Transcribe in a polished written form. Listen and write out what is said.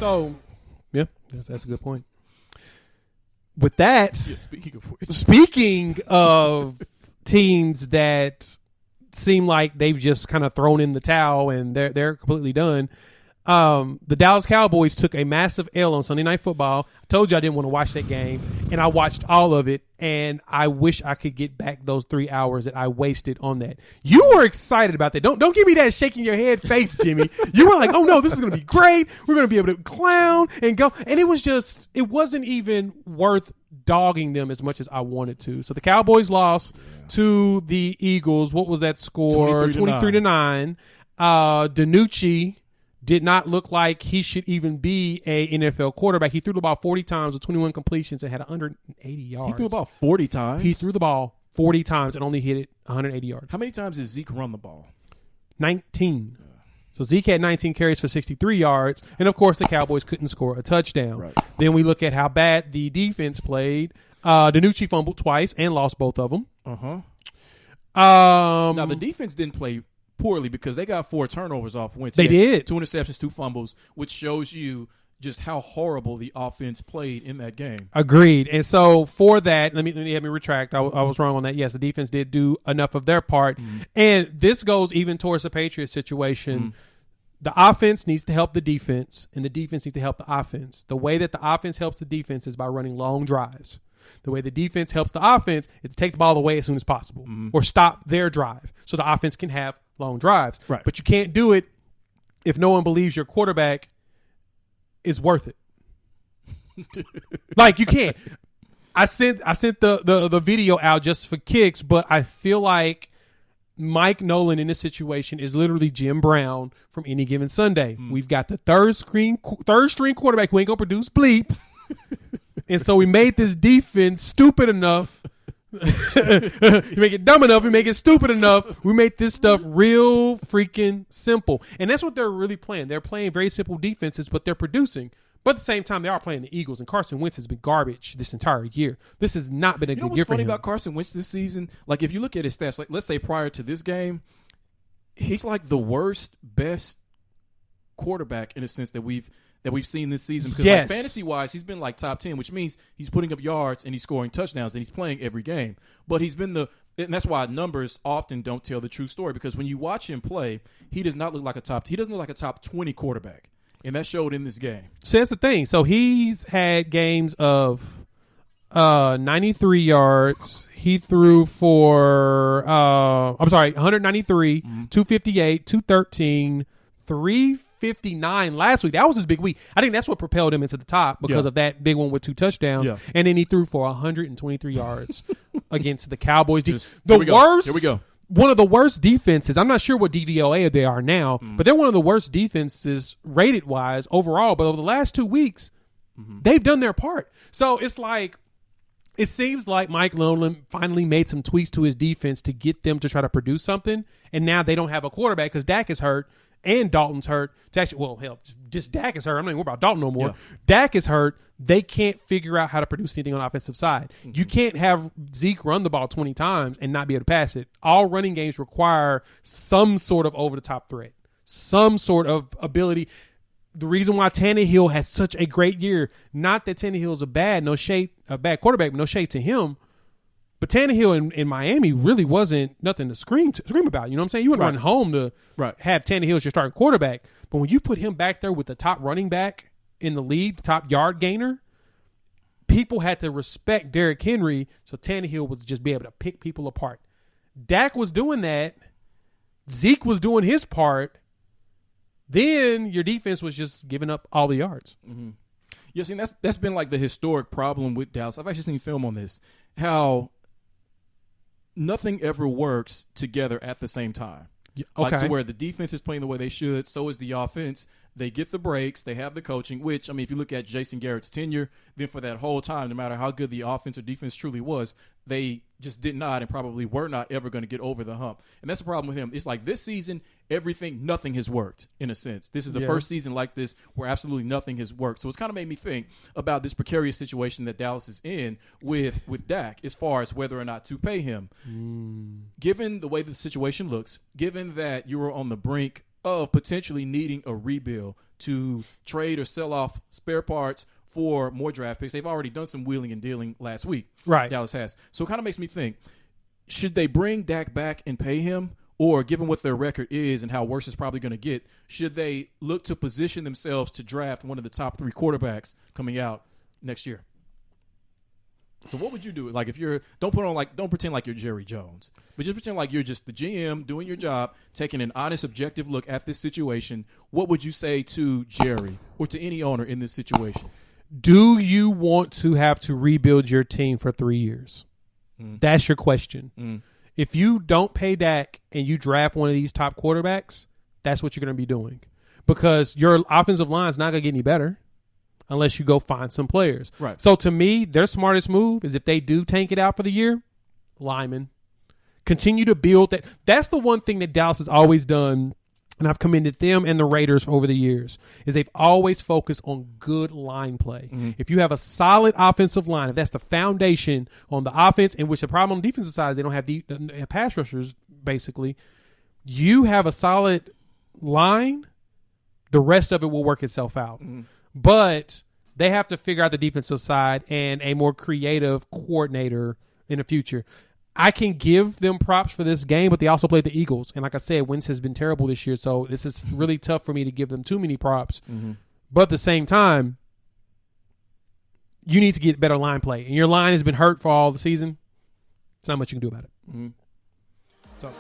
So, yeah, that's a good point. With that, speaking of teams that seem like they've just kind of thrown in the towel and they're completely done, the Dallas Cowboys took a massive L on Sunday Night Football. I told you I didn't want to watch that game, and I watched all of it, and I wish I could get back those 3 hours that I wasted on that. You were excited about that. Don't give me that shaking your head face, Jimmy. You were like, oh, no, this is going to be great. We're going to be able to clown and go. And it wasn't even worth dogging them as much as I wanted to. So the Cowboys lost to the Eagles. What was that score? 23-9. DiNucci did not look like he should even be a NFL quarterback. He threw the ball 40 times with 21 completions and had 180 yards. He threw the ball 40 times? He threw the ball 40 times and only hit it 180 yards. How many times did Zeke run the ball? 19. So Zeke had 19 carries for 63 yards. And, of course, the Cowboys couldn't score a touchdown. Right. Then we look at how bad the defense played. DiNucci fumbled twice and lost both of them. Uh-huh. Now, the defense didn't play poorly because they got 4 turnovers off Wentz. They did. 2 interceptions, 2 fumbles, which shows you just how horrible the offense played in that game. Agreed. And so for that, let me retract. I was wrong on that. Yes, the defense did do enough of their part. Mm-hmm. And this goes even towards the Patriots situation. Mm-hmm. The offense needs to help the defense, and the defense needs to help the offense. The way that the offense helps the defense is by running long drives. The way the defense helps the offense is to take the ball away as soon as possible or stop their drive so the offense can have long drives. Right. But you can't do it if no one believes your quarterback is worth it. Like, you can't. I sent the video out just for kicks, but I feel like Mike Nolan in this situation is literally Jim Brown from Any Given Sunday. We've got the third string quarterback who ain't gonna produce bleep. And so we made this defense stupid enough. You make it dumb enough. We make it stupid enough. We make this stuff real freaking simple. And that's what they're really playing. They're playing very simple defenses, but they're producing. But at the same time, they are playing the Eagles, and Carson Wentz has been garbage this entire year. This has not been a good year for him. What's funny about Carson Wentz this season? Like, if you look at his stats, like let's say prior to this game, he's like the worst, best quarterback in a sense that we've seen this season. Because like, fantasy-wise, he's been like top 10, which means he's putting up yards and he's scoring touchdowns and he's playing every game. But he's been and that's why numbers often don't tell the true story, because when you watch him play, he doesn't look like a top 20 quarterback. And that showed in this game. So that's the thing. So he's had games of 93 yards. He threw for 193, 258, 213, 359 last week. That was his big week. I think that's what propelled him into the top because of that big one with 2 touchdowns. Yeah. And then he threw for 123 yards against the Cowboys. Here we go. One of the worst defenses. I'm not sure what DVOA they are now, but they're one of the worst defenses rated-wise overall. But over the last 2 weeks, they've done their part. So it's like, it seems like Mike Nolan finally made some tweaks to his defense to get them to try to produce something. And now they don't have a quarterback because Dak is hurt and Dalton's hurt. Just Dak is hurt. I'm not even worried about Dalton no more. Yeah. Dak is hurt. They can't figure out how to produce anything on the offensive side. You can't have Zeke run the ball 20 times and not be able to pass it. All running games require some sort of over-the-top threat, some sort of ability. The reason why Tannehill has such a great year, not that Tannehill is a bad quarterback, but no shade to him. But Tannehill in Miami really wasn't nothing to scream about. You know what I'm saying? You wouldn't run home to have Tannehill as your starting quarterback. But when you put him back there with the top running back in the league, the top yard gainer, people had to respect Derrick Henry, so Tannehill was just be able to pick people apart. Dak was doing that. Zeke was doing his part. Then your defense was just giving up all the yards. Mm-hmm. Yeah, see, that's been like the historic problem with Dallas. I've actually seen film on this, how nothing ever works together at the same time. Like to where the defense is playing the way they should, so is the offense. They get the breaks. They have the coaching, which, I mean, if you look at Jason Garrett's tenure, then for that whole time, no matter how good the offense or defense truly was, they just did not and probably were not ever going to get over the hump. And that's the problem with him. It's like this season, nothing has worked in a sense. This is the first season like this where absolutely nothing has worked. So it's kind of made me think about this precarious situation that Dallas is in with Dak as far as whether or not to pay him. Given the way the situation looks, given that you were on the brink of potentially needing a rebuild to trade or sell off spare parts for more draft picks. They've already done some wheeling and dealing last week. Right. Dallas has. So it kind of makes me think, should they bring Dak back and pay him? Or given what their record is and how worse it's probably going to get, should they look to position themselves to draft one of the top 3 quarterbacks coming out next year? So what would you do? Like, if you're don't pretend like you're Jerry Jones, but just pretend like you're just the GM doing your job, taking an honest, objective look at this situation. What would you say to Jerry or to any owner in this situation? Do you want to have to rebuild your team for 3 years? That's your question. If you don't pay Dak and you draft one of these top quarterbacks, that's what you're going to be doing, because your offensive line is not going to get any better unless you go find some players. Right. So to me, their smartest move is, if they do tank it out for the year, linemen. Continue to build that. That's the one thing that Dallas has always done, and I've commended them and the Raiders over the years, is they've always focused on good line play. If you have a solid offensive line, if that's the foundation on the offense, in which the problem on the defensive side is they don't have pass rushers, basically, you have a solid line, the rest of it will work itself out. But they have to figure out the defensive side and a more creative coordinator in the future. I can give them props for this game, but they also played the Eagles. And like I said, Wentz has been terrible this year, so this is really tough for me to give them too many props. But at the same time, you need to get better line play. And your line has been hurt for all the season. There's not much you can do about it. So